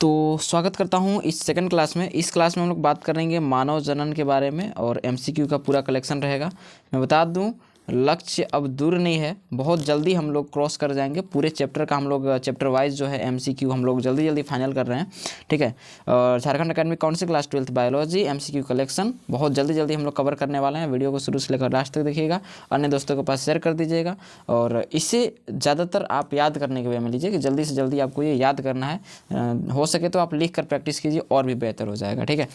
तो स्वागत करता हूँ इस सेकंड क्लास में। इस क्लास में हम लोग बात करेंगे मानव जनन के बारे में और एमसीक्यू का पूरा कलेक्शन रहेगा। मैं बता दूँ लक्ष्य अब दूर नहीं है, बहुत जल्दी हम लोग क्रॉस कर जाएंगे। पूरे चैप्टर का हम लोग चैप्टर वाइज जो है एमसीक्यू हम लोग जल्दी जल्दी फाइनल कर रहे हैं, ठीक है। और Jharkhand academic council class 12th biology MCQ collection बहुत जल्दी जल्दी हम लोग कवर करने वाले हैं। वीडियो को शुरू से लेकर लास्ट तक देखिएगा, अन्य दोस्तों के पास शेयर कर दीजिएगा और इसे ज़्यादातर आप याद करने के वे में लीजिए कि जल्दी से जल्दी आपको ये याद करना है। हो सके तो आप लिख कर प्रैक्टिस कीजिए और भी बेहतर हो जाएगा, ठीक है।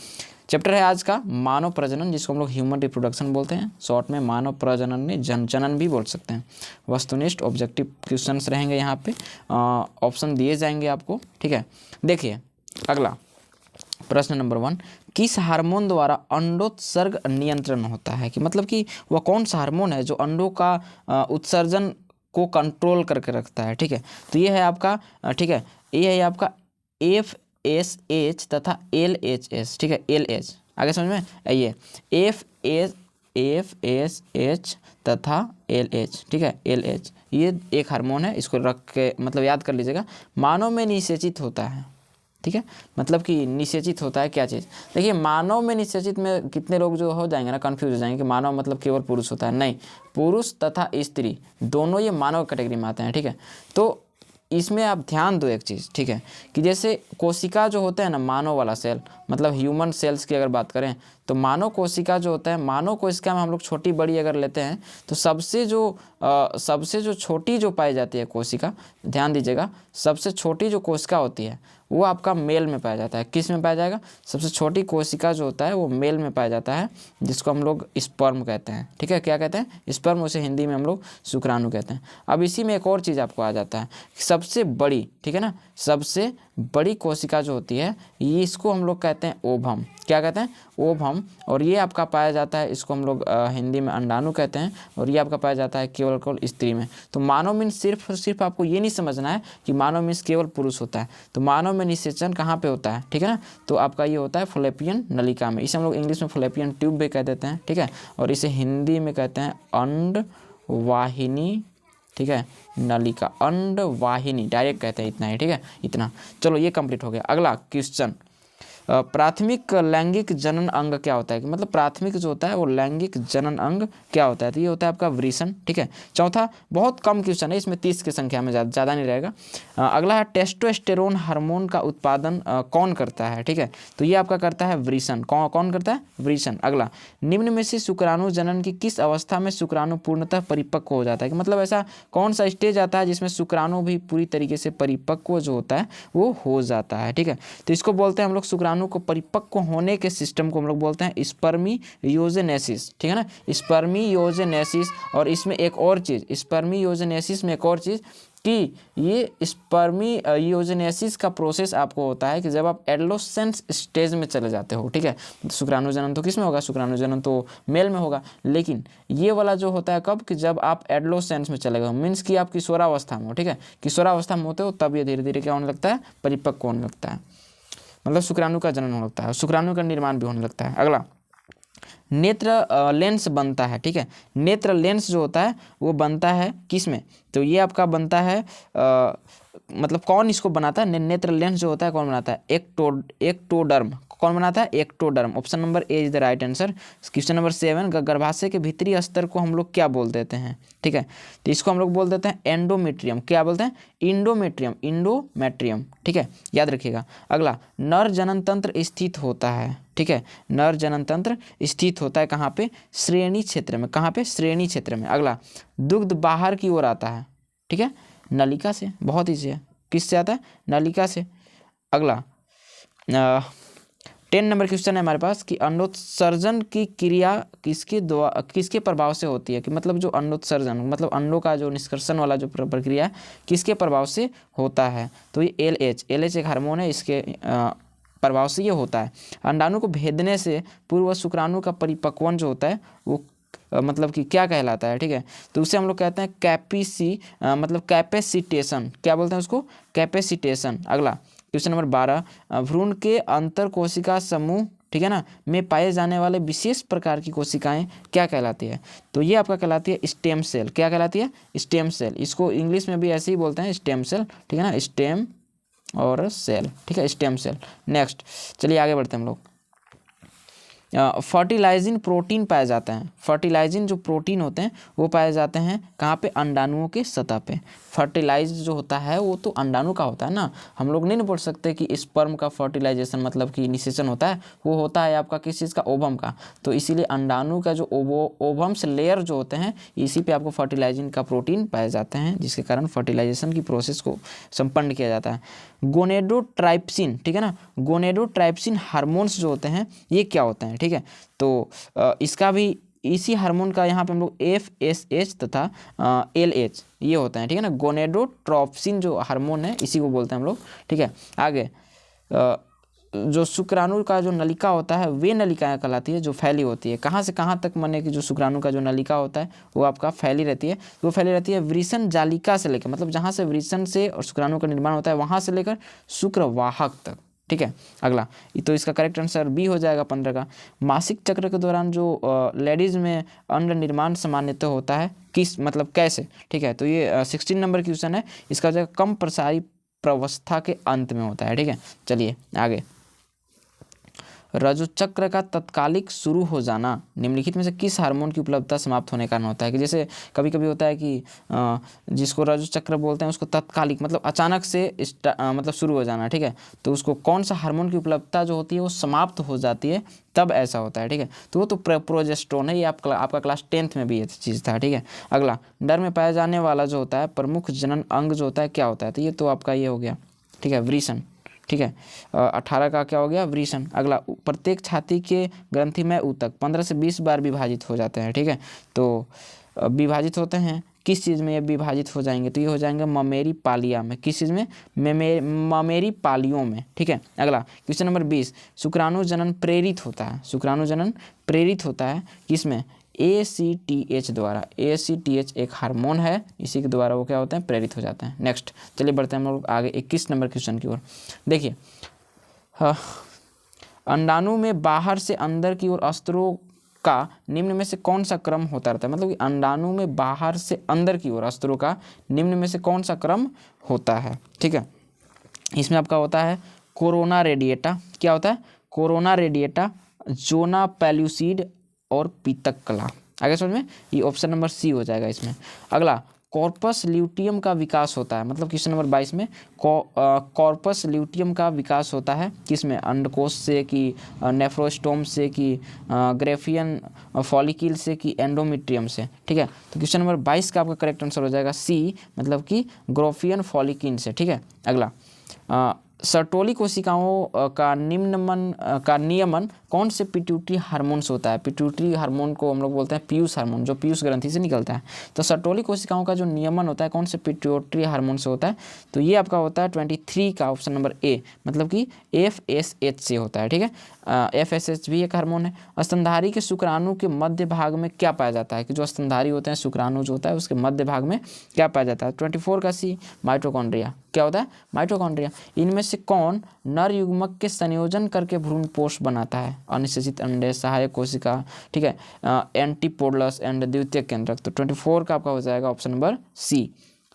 चैप्टर है आज का मानव प्रजनन, जिसको हम लोग ह्यूमन रिप्रोडक्शन बोलते हैं, शॉर्ट में मानव प्रजनन में जनन भी बोल सकते हैं। वस्तुनिष्ठ ऑब्जेक्टिव क्वेश्चंस रहेंगे यहाँ पे, ऑप्शन दिए जाएंगे आपको, ठीक है। देखिए अगला प्रश्न नंबर 1, किस हार्मोन द्वारा अंडोत्सर्ग नियंत्रण होता है? कि मतलब कि वह कौन सा हार्मोन है जो अंडों का उत्सर्जन को कंट्रोल करके रखता है, ठीक है। तो ये है आपका, ठीक है, ये है आपका FSH तथा LHS, ठीक है, LH आगे समझ में आइए। FSH तथा LH, ठीक है, LH ये एक हार्मोन है, इसको रख के मतलब याद कर लीजिएगा। मानव में निषेचित होता है, ठीक है, मतलब कि निषेचित होता है क्या चीज़? देखिए मानव में निषेचित में कितने लोग जो हो जाएंगे ना, कंफ्यूज हो जाएंगे कि मानव मतलब केवल पुरुष होता है। नहीं, पुरुष तथा स्त्री दोनों ये मानव कैटेगरी में आते हैं, ठीक है। तो इसमें आप ध्यान दो एक चीज़, ठीक है, कि जैसे कोशिका जो होता है ना, मानव वाला सेल, मतलब ह्यूमन सेल्स की अगर बात करें तो मानव कोशिका जो होता है, मानव कोशिका में हम लोग छोटी बड़ी अगर लेते हैं तो सबसे जो छोटी जो पाई जाती है कोशिका, ध्यान दीजिएगा, सबसे छोटी जो कोशिका होती है वो आपका मेल में पाया जाता है। किस में पाया जाएगा? सबसे छोटी कोशिका जो होता है वो मेल में पाया जाता है, जिसको हम लोग स्पर्म कहते हैं, ठीक है। क्या कहते हैं? स्पर्म, उसे हिंदी में हम लोग शुक्राणु कहते हैं। अब इसी में एक और चीज़ आपको आ जाता है, सबसे बड़ी, ठीक है ना, सबसे बड़ी कोशिका जो होती है ये, इसको हम लोग कहते हैं ओभम। क्या कहते हैं? ओभम। और ये आपका पाया जाता है, इसको हम लोग हिंदी में अंडाणु कहते हैं, और ये आपका पाया जाता है केवल स्त्री में। तो मानव मीन्स सिर्फ आपको ये नहीं समझना है कि मानव मीन्स केवल पुरुष होता है। तो मानव में निषेचन कहाँ पे होता है, ठीक है ना? तो आपका ये होता है फैलोपियन नलिका में। इसे हम लोग इंग्लिश में फैलोपियन ट्यूब भी कह देते हैं, ठीक है, और इसे हिंदी में कहते हैं अंडवाहिनी, ठीक है, नलिका, अंडवाहिनी डायरेक्ट कहते हैं, इतना ही, ठीक है, इतना। चलो ये कंप्लीट हो गया। अगला क्वेश्चन, प्राथमिक लैंगिक जनन अंग क्या होता है? कि मतलब प्राथमिक जो होता है वो लैंगिक जनन अंग क्या होता है? तो ये होता है आपका वृषण, ठीक है। चौथा, बहुत कम क्वेश्चन है इसमें, 30 की संख्या में, ज़्यादा नहीं रहेगा। अगला है टेस्टोस्टेरोन हार्मोन का उत्पादन कौन करता है? ठीक है, तो ये आपका करता है वृषण। कौन करता है? वृषण। अगला, निम्न में से शुक्राणु जनन की किस अवस्था में शुक्राणु पूर्णतः परिपक्व हो जाता है? कि मतलब ऐसा कौन सा स्टेज आता है जिसमें शुक्राणु भी पूरी तरीके से परिपक्व जो होता है वो हो जाता है, ठीक है। तो इसको बोलते हैं हम लोग, शुक्राणु को परिपक्व होने के सिस्टम को हम लोग बोलते हैं स्पर्मियोजेनेसिस, ठीक है ना, स्पर्मियोजेनेसिस। और इसमें एक और चीज़, स्पर्मियोजेनेसिस में एक और चीज़ कि ये स्पर्मियोजेनेसिस का प्रोसेस आपको होता है कि जब आप एडोलेसेंस स्टेज में चले जाते हो, ठीक है। शुक्राणु जनन तो किस में होगा? शुक्राणु जनन तो मेल में होगा, लेकिन ये वाला जो होता है कब? कि जब आप एडोलेसेंस में चले गए, मीन्स कि आप किशोरावस्था में हो, ठीक है, किशोरावस्था में होते हो, तब ये धीरे धीरे क्या होने लगता है? परिपक्व होने लगता है, मतलब शुक्राणु का जनन होने लगता है, शुक्राणु का निर्माण भी होने लगता है। अगला, नेत्र लेंस बनता है, ठीक है। नेत्र लेंस जो होता है वो बनता है किस में? तो ये आपका बनता है मतलब कौन इसको बनाता है? नेत्र लेंस जो होता है कौन बनाता है? एक्टोडर्म। कौन बनाता है? Ectoderm. Option number A is the right answer. Question number 7, गर्भाशय के भीतरी स्तर को हम लोग क्या बोल देते हैं? ठीक है, तो इसको हम लोग बोल देते हैं एंडोमेट्रियम। क्या बोलते हैं? इंडोमेट्रियम, ठीक है, याद रखिएगा। अगला, नर जनन तंत्र स्थित होता है, ठीक है, नर जनन तंत्र स्थित होता है कहाँ पे? श्रेणी क्षेत्र में। कहाँ पे? श्रेणी क्षेत्र में। अगला, दुग्ध बाहर की ओर आता है, ठीक है, नलिका से। बहुत ईजी है, किससे आता है? नलिका से। अगला 10 नंबर क्वेश्चन है हमारे पास कि अंडोत्सर्जन की क्रिया किसके प्रभाव से होती है? कि मतलब जो अंडोत्सर्जन मतलब अंडों का जो निष्कर्षण वाला जो प्रक्रिया है किसके प्रभाव से होता है? तो ये LH एक हार्मोन है, इसके प्रभाव से ये होता है। अंडाणु को भेदने से पूर्व शुक्राणु का परिपक्वन जो होता है वो मतलब कि क्या कहलाता है? ठीक है, तो उसे हम लोग कहते हैं मतलब कैपेसिटेशन। क्या बोलते हैं उसको? कैपेसिटेशन। अगला क्वेश्चन नंबर 12, भ्रूण के अंतर कोशिका समूह, ठीक है ना, में पाए जाने वाले विशेष प्रकार की कोशिकाएं क्या कहलाती है? तो ये आपका कहलाती है स्टेम सेल। क्या कहलाती है? Stem cell. इसको इंग्लिश में भी ऐसे ही बोलते हैं, स्टेम सेल, ठीक है ना, स्टेम और सेल, ठीक है, स्टेम सेल। नेक्स्ट चलिए आगे बढ़ते हैं हम लोग। फर्टिलाइजिंग प्रोटीन पाए जाते हैं। फर्टिलाइजिंग जो प्रोटीन होते हैं वो पाए जाते हैं कहाँ पे? अंडाणुओं के सतह पे। फर्टिलाइज जो होता है वो तो अंडाणु का होता है ना, हम लोग नहीं बोल सकते कि स्पर्म का फर्टिलाइजेशन मतलब कि निषेचन होता है, वो होता है आपका किस चीज़ का? ओवम का। तो इसीलिए अंडाणु का जो ओवम्स लेयर जो होते हैं इसी पे आपको फर्टिलाइजिंग का प्रोटीन पाए जाते हैं, जिसके कारण फर्टिलाइजेशन की प्रोसेस को संपन्न किया जाता है। गोनेडोट्राइप्सिन, ठीक है ना, गोनेडोट्राइप्सिन हार्मोन्स जो होते हैं ये क्या होते हैं? ठीक है, तो इसका भी इसी हार्मोन का यहाँ पे हम लोग FSH तथा LH ये होते हैं, ठीक है ना। गोनेडोट्रोप्सिन जो हार्मोन है इसी को बोलते हैं हम लोग, ठीक है। आगे जो शुक्राणु का जो नलिका होता है वे नलिकाएं कहलाती है जो फैली होती है। कहाँ से कहाँ तक माने कि जो शुक्राणु का जो नलिका होता है वो आपका फैली रहती है, वो फैली रहती है वृषण जालिका से लेकर, मतलब जहाँ से वृषण से और शुक्राणु का निर्माण होता है वहाँ से लेकर शुक्रवाहक तक, ठीक है। अगला तो इसका करेक्ट आंसर बी हो जाएगा 15 का। मासिक चक्र के दौरान जो लेडीज़ में अंड निर्माण सामान्यतः होता है किस मतलब कैसे? ठीक है, तो ये 16 नंबर की क्वेश्चन है। इसका जो कम प्रसारी प्रावस्था के अंत में होता है, ठीक है। चलिए आगे। रजोचक्र का तत्कालिक शुरू हो जाना निम्नलिखित में से किस हार्मोन की उपलब्धता समाप्त होने का कारण होता है? कि जैसे कभी कभी होता है कि जिसको रजोचक्र बोलते हैं उसको तत्कालिक मतलब अचानक से मतलब शुरू हो जाना, ठीक है। तो उसको कौन सा हार्मोन की उपलब्धता जो होती है वो समाप्त हो जाती है तब ऐसा होता है, ठीक है। तो वो तो प्रोजेस्टेरोन है, ये आपका क्लास 10th में भी ये चीज़ था, ठीक है। अगला नर में पाया जाने वाला जो होता है प्रमुख जनन अंग जो होता है क्या होता है? तो ये तो आपका ये हो गया, ठीक है, वृषण, ठीक है। 18 का क्या हो गया? वृषण। अगला प्रत्येक छाती के ग्रंथिमय ऊतक 15 से 20 बार विभाजित हो जाते हैं, ठीक है। तो विभाजित होते हैं किस चीज़ में ये विभाजित हो जाएंगे? तो ये हो जाएंगे ममेरी पालिया में। किस चीज़ में? ममेरी पालियों में, ठीक है। अगला क्वेश्चन नंबर 20, शुक्राणु जनन प्रेरित होता है। शुक्राणु जनन प्रेरित होता है किसमें? ACTH द्वारा। ACTH एक हार्मोन है, इसी के द्वारा वो क्या होते हैं? प्रेरित हो जाते हैं। नेक्स्ट चलिए बढ़ते हैं हम लोग आगे 21 नंबर क्वेश्चन की ओर। देखिए अंडाणु में बाहर से अंदर की ओर अस्त्रों का निम्न में से कौन सा क्रम होता रहता है? मतलब कि अंडाणु में बाहर से अंदर की ओर अस्त्रों का निम्न में से कौन सा क्रम होता है, ठीक है। इसमें आपका होता है कोरोना रेडिएटा। क्या होता है? कोरोना रेडिएटा, जोना पेल्यूसिड और पीतक कला। आगे समझ में, ये ऑप्शन नंबर सी हो जाएगा इसमें। अगला कॉर्पस ल्यूटियम का विकास होता है, मतलब क्वेश्चन नंबर 22 में कॉर्पस ल्यूटियम का विकास होता है किसमें? अंडकोश से कि नेफ्रोस्टोम से कि ग्रेफियन फॉलिकिल से कि एंडोमेट्रियम से, ठीक है। तो क्वेश्चन नंबर 22 का आपका करेक्ट आंसर हो जाएगा सी, मतलब कि ग्रोफियन फॉलिकिन से, ठीक है। अगला सर्टोली कोशिकाओं का नियमन कौन से पिट्यूटरी हार्मोन से होता है? पिट्यूटरी हार्मोन को हम लोग बोलते हैं पीयूष हार्मोन, जो पीयूष ग्रंथि से निकलता है। तो सर्टोली कोशिकाओं का जो नियमन होता है कौन से पिट्यूटरी हार्मोन से होता है? तो ये आपका होता है 23 का ऑप्शन नंबर ए, मतलब कि FSH से होता है, ठीक है। FSH भी एक हार्मोन है। स्तनधारी के शुक्राणु के मध्य भाग में क्या पाया जाता है? कि जो स्तनधारी होते हैं शुक्राणु जो होता है उसके मध्य भाग में क्या पाया जाता है? 24 का सी, माइटोकॉन्ड्रिया। क्या होता है? माइटोकॉन्ड्रिया। इनमें से कौन नर युग्मक के संयोजन करके भ्रूणपोष बनाता है? अनिषेचित अंडे, सहायक कोशिका, ठीक है, एंटीपोडलस एंड द्वितीयक केंद्रक। तो 24 का आपका हो जाएगा ऑप्शन नंबर सी,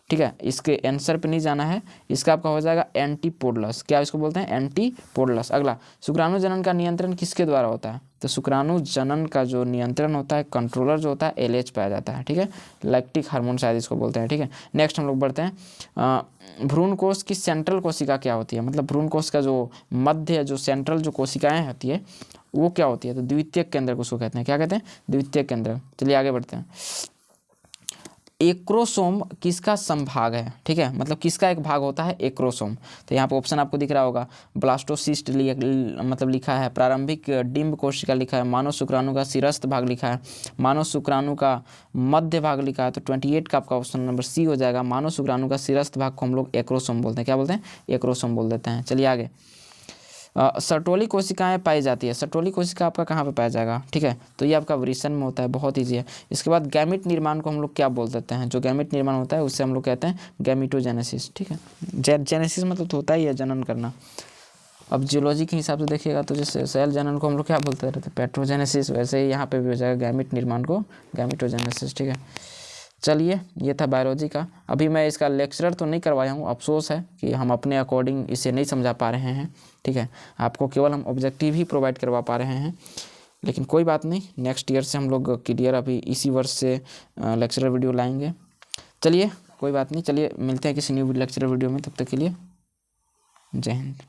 ठीक है। इसके आंसर पे नहीं जाना है, इसका आपका हो जाएगा एंटीपोडलस। क्या इसको बोलते हैं? एंटीपोडलस। अगला शुक्राणु जनन का नियंत्रण किसके द्वारा होता है? तो शुक्राणु जनन का जो नियंत्रण होता है, कंट्रोलर जो होता है, LH पाया जाता है, ठीक है। लैक्टिक हार्मोन शायद इसको बोलते हैं, ठीक है। नेक्स्ट हम लोग बढ़ते हैं। भ्रूण कोश की सेंट्रल कोशिका क्या होती है? मतलब भ्रूण कोश का जो मध्य जो सेंट्रल जो कोशिकाएं होती है वो क्या होती है? तो द्वितीयक केंद्र को उसको कहते हैं। क्या कहते हैं? द्वितीयक केंद्र। चलिए आगे बढ़ते हैं। एक्रोसोम किसका संभाग है? ठीक है, मतलब किसका एक भाग होता है? एक्रोसोम। तो यहाँ पे ऑप्शन आपको दिख रहा होगा, ब्लास्टोसिस्ट मतलब लिखा है, प्रारंभिक डिंब कोशिका लिखा है, मानव शुक्राणु का शिरस्थ भाग लिखा है, मानव शुक्राणु का मध्य भाग लिखा है। तो 28 का आपका ऑप्शन नंबर सी हो जाएगा। मानव शुक्राणु का शिरस्थ भाग को हम लोग एक्रोसोम बोलते हैं। क्या बोलते हैं? एक्रोसोम बोल देते हैं। चलिए आगे। सर्टोली कोशिकाएं पाई जाती है। सर्टोली कोशिका आपका कहाँ पे पाया जाएगा? ठीक है, तो ये आपका वृषण में होता है, बहुत ईजी है। इसके बाद गैमिट निर्माण को हम लोग क्या बोल देते हैं? जो गैमिट निर्माण होता है उससे हम लोग कहते हैं गैमिटोजेनेसिस, ठीक है। जेनेसिस मतलब तो होता ही है जनन करना। अब जियोलॉजी के हिसाब से देखिएगा तो जैसे सेल जनन को हम लोग क्या बोलते रहते हैं? पेट्रोजेनेसिस। वैसे ही यहाँ पे भी हो जाएगा गैमिट निर्माण को गैमिटोजेनेसिस, ठीक है। चलिए, ये था बायोलॉजी का। अभी मैं इसका लेक्चरर तो नहीं करवाया हूँ, अफसोस है कि हम अपने अकॉर्डिंग इसे नहीं समझा पा रहे हैं, ठीक है। आपको केवल हम ऑब्जेक्टिव ही प्रोवाइड करवा पा रहे हैं, लेकिन कोई बात नहीं, नेक्स्ट ईयर से हम लोग क्लियर, अभी इसी वर्ष से लेक्चरर वीडियो लाएंगे। चलिए, कोई बात नहीं, चलिए मिलते हैं किसी न्यू लेक्चरर वीडियो में, तब तक के लिए जय हिंद।